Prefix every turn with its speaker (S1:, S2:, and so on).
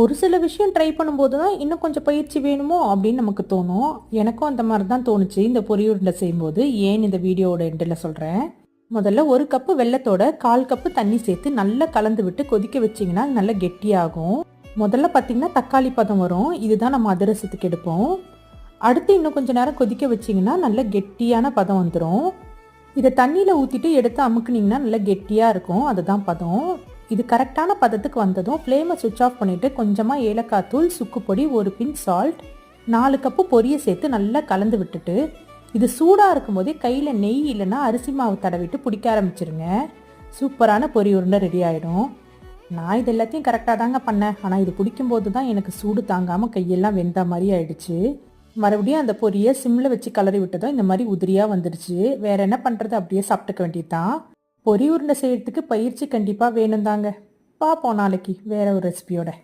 S1: ஒரு சில விஷயம் ட்ரை பண்ணும்போது தான் இன்னும் கொஞ்சம் பயிற்சி வேணுமோ அப்படின்னு நமக்கு தோணும். எனக்கும் அந்த மாதிரி தான் தோணுச்சு இந்த பொரி உருண்டை செய்யும்போது. ஏன் இந்த வீடியோவோட எண்டில் சொல்கிறேன். முதல்ல ஒரு கப்பு வெல்லத்தோட 1/4 கப்பு தண்ணி சேர்த்து நல்லா கலந்து விட்டு கொதிக்க வச்சிங்கன்னா நல்லா கெட்டியாகும். முதல்ல பார்த்தீங்கன்னா தக்காளி பதம் வரும். இதுதான் நம்ம அதிரசத்துக்கு எடுப்போம். அடுத்து இன்னும் கொஞ்சம் நேரம் கொதிக்க வச்சிங்கன்னா நல்லா கெட்டியான பதம் வந்துடும். இதை தண்ணியில் ஊற்றிட்டு எடுத்து அமுக்குனிங்கன்னா நல்லா கெட்டியாக இருக்கும். அதுதான் பதம். இது கரெக்டான பதத்துக்கு வந்ததும் ஃப்ளேமை சுவிட்ச் ஆஃப் பண்ணிவிட்டு கொஞ்சமாக ஏலக்காய் தூள், சுக்கு பொடி, ஒரு பிஞ்ச் சால்ட், 4 கப்பு பொரியை சேர்த்து நல்லா கலந்து விட்டுட்டு இது சூடாக இருக்கும்போதே கையில் நெய் இல்லைன்னா அரிசி மாவு தடவிட்டு பிடிக்க ஆரம்பிச்சிருங்க. சூப்பரான பொரி உருண்டை ரெடி ஆகிடும். நான் இது எல்லாத்தையும் கரெக்டாக தாங்க பண்ணேன். ஆனால் இது பிடிக்கும்போது தான் எனக்கு சூடு தாங்காமல் கையெல்லாம் வெந்த மாதிரி ஆயிடுச்சு. மறுபடியும் அந்த பொரியை சிம்மில் வச்சு கலரி விட்டதும் இந்த மாதிரி உதிரியாக வந்துடுச்சு. வேற என்ன பண்ணுறது, அப்படியே சாப்பிட்டுக்க வேண்டியது தான். பொரி உருண்டை செய்யறதுக்கு பயிற்சி கண்டிப்பாக வேணும் தாங்க. பார்ப்போம் நாளைக்கு வேற ஒரு ரெசிபியோட.